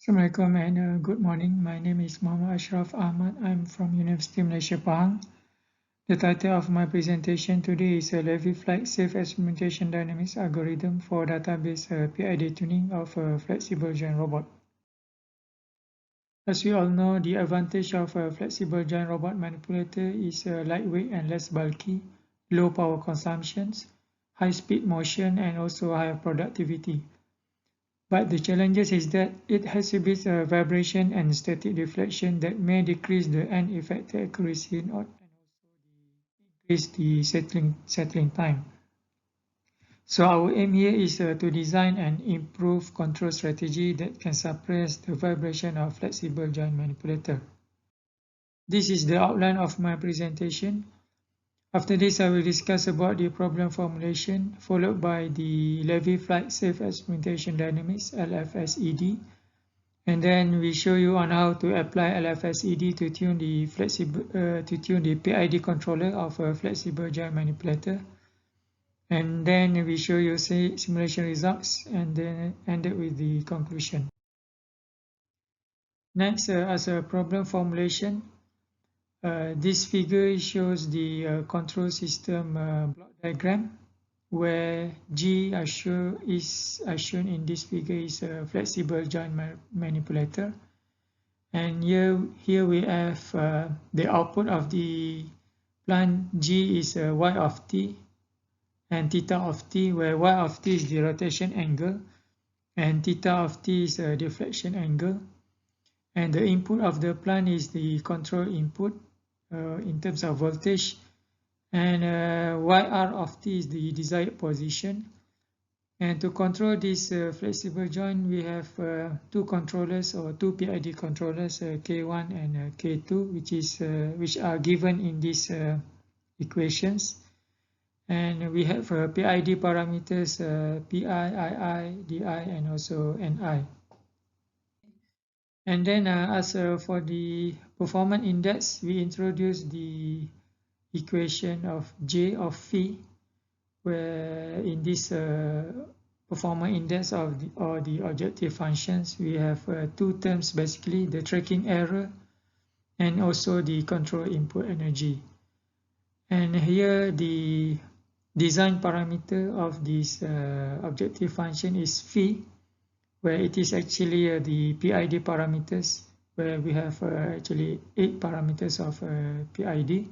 Assalamualaikum and good morning. My name is Muhammad Ashraf Ahmad. I'm from University of Malaysia Pahang. The title of my presentation today is a Levy Flight Safe Experimentation Dynamics Algorithm for Database PID Tuning of a Flexible Joint Robot. As we all know, the advantage of a flexible joint robot manipulator is lightweight and less bulky, low power consumptions, high speed motion, and also higher productivity. But the challenges is that it has a bit of vibration and static deflection that may decrease the end effector accuracy and also increase the settling time. So our aim here is to design an improved control strategy that can suppress the vibration of flexible joint manipulator. This is the outline of my presentation. After this, I will discuss about the problem formulation, followed by the Levy Flight Safe Experimentation Dynamics, LFSED, and then we show you on how to apply LFSED to tune the PID controller of a flexible joint manipulator, and then we show you simulation results, and then end it with the conclusion. Next, as a problem formulation. This figure shows the control system block diagram, where G as shown in this figure is a flexible joint manipulator, and here we have the output of the plant. G is y of t and theta of t, where y of t is the rotation angle and theta of t is a deflection angle, and the input of the plant is the control input in terms of voltage, and YR of t is the desired position. And to control this flexible joint, we have two controllers or two PID controllers, K1 and K2, which are given in these equations. And we have PID parameters PI, II, DI, and also NI. And then as for the performance index, we introduce the equation of J of phi, where in this performance index of the objective functions, we have two terms basically, the tracking error and also the control input energy. And here the design parameter of this objective function is phi, where it is actually the PID parameters, where we have actually 8 parameters of PID.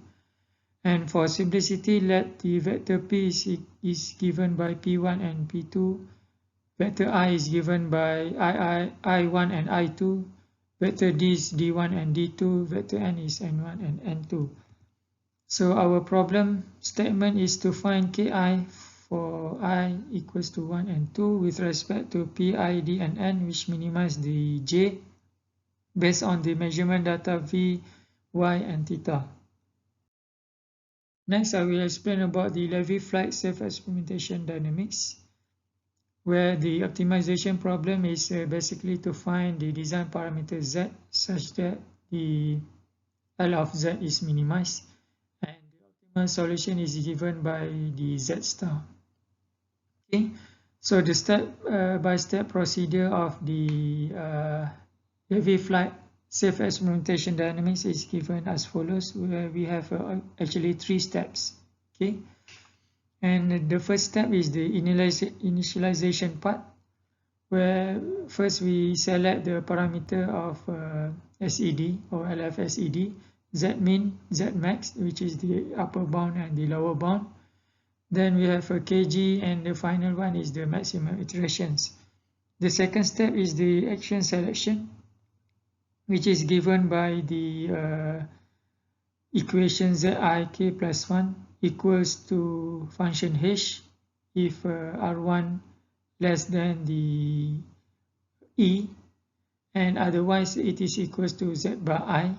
And for simplicity, let the vector P is given by P1 and P2, vector I is given by I1 and I2, vector D is D1 and D2, vector N is N1 and N2. So our problem statement is to find Ki for I equals to 1 and 2 with respect to P, I, D, and N, which minimize the J based on the measurement data V, Y, and theta. Next, I will explain about the Levy Flight Safe Experimentation Dynamics, where the optimization problem is basically to find the design parameter Z such that the L of Z is minimized, and the optimal solution is given by the Z star. Okay, so the step-by-step procedure of the Levy Flight Safe Experimentation Dynamics is given as follows, where we have actually 3 steps. Okay, and the first step is the initialization part, where first we select the parameter of SED or LFSED, Zmin, Zmax, which is the upper bound and the lower bound. Then we have a kg, and the final one is the maximum iterations. The second step is the action selection, which is given by the equation Zik plus 1 equals to function h if R1 less than the E, and otherwise it is equals to Z bar I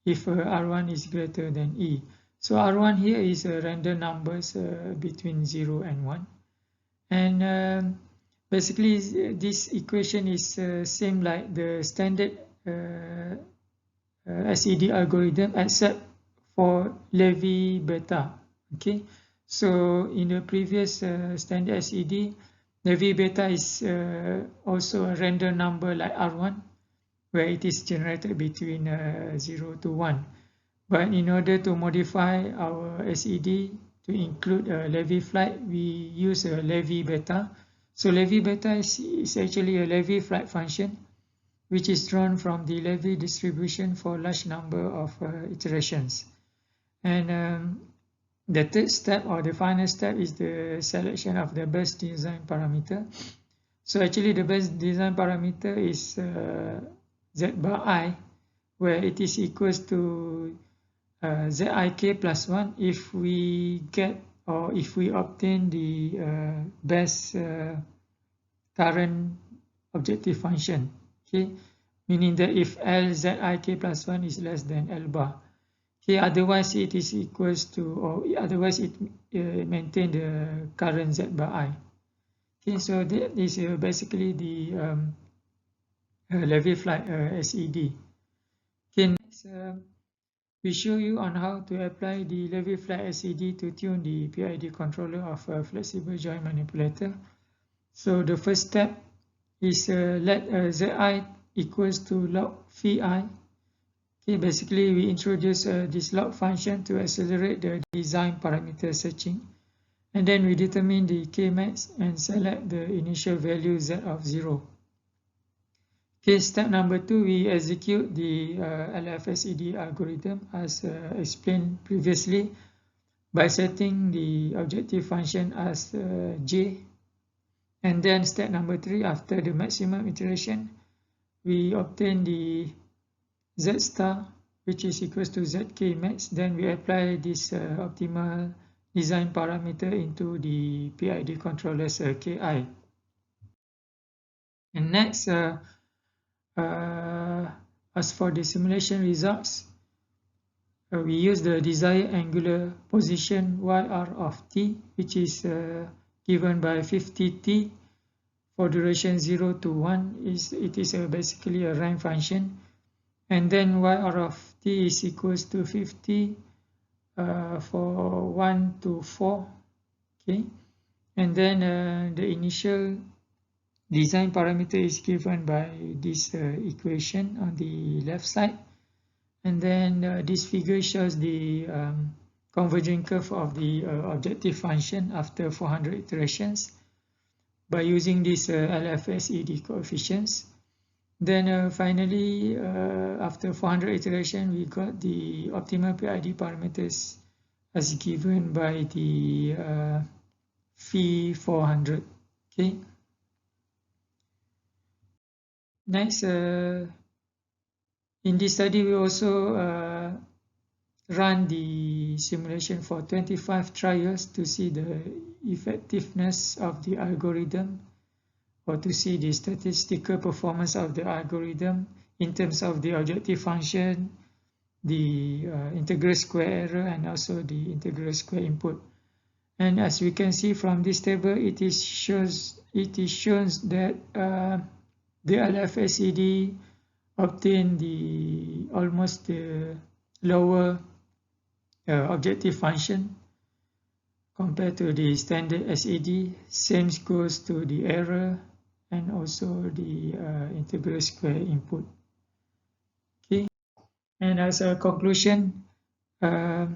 if R1 is greater than E. So R1 here is random numbers between 0 and 1. And basically this equation is same like the standard SED algorithm except for Levy beta. Okay, so in the previous standard SED, Levy beta is also a random number like R1, where it is generated between 0 to 1. But in order to modify our SED to include a Levy flight, we use a Levy beta. So Levy beta is actually a Levy flight function, which is drawn from the Levy distribution for large number of iterations. And the third step, or the final step, is the selection of the best design parameter. So actually the best design parameter is Z bar I, where it is equals to Zik plus 1 if we get, or if we obtain the best current objective function, okay, meaning that if L Zik plus 1 is less than L bar, okay, otherwise it is equals to, or otherwise it maintain the current Z bar I. Okay, so that is basically the Levy flight SED. Okay, next we show you on how to apply the Levy flight SED to tune the PID controller of a flexible joint manipulator. So the first step is let Zi equals to log phi I. Okay, basically we introduce this log function to accelerate the design parameter searching, and then we determine the Kmax and select the initial value Z of 0. Okay, step number 2, we execute the LFSED algorithm as explained previously by setting the objective function as J. And then step number 3, after the maximum iteration, we obtain the Z star, which is equals to Zk max. Then we apply this optimal design parameter into the PID controller's Ki. And next, as for the simulation results, we use the desired angular position YR of t, which is given by 50t for duration 0 to 1. It is basically a rank function, and then YR of t is equals to 50 for 1 to 4. Okay, and then the initial design parameter is given by this equation on the left side, and then this figure shows the converging curve of the objective function after 400 iterations by using these LFSED coefficients. Then finally, after 400 iterations, we got the optimal PID parameters as given by the phi 400. Okay. Next, in this study, we also run the simulation for 25 trials to see the effectiveness of the algorithm, or to see the statistical performance of the algorithm in terms of the objective function, the integral square error, and also the integral square input. And as we can see from this table, it is shown that the LFSED obtain the almost the lower objective function compared to the standard SED. Same goes to the error and also the integral square input. Okay, and as a conclusion, a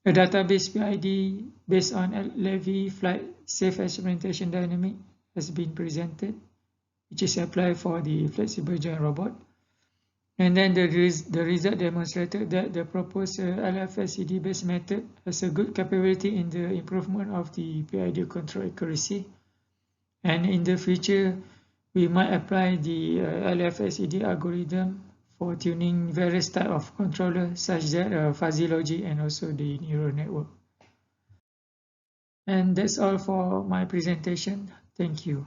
database PID based on Levy flight safe experimentation dynamic has been presented, which is applied for the flexible joint robot. And then the result demonstrated that the proposed LFSED based method has a good capability in the improvement of the PID control accuracy. And in the future, we might apply the LFSED algorithm for tuning various types of controllers, such as fuzzy logic and also the neural network. And that's all for my presentation. Thank you.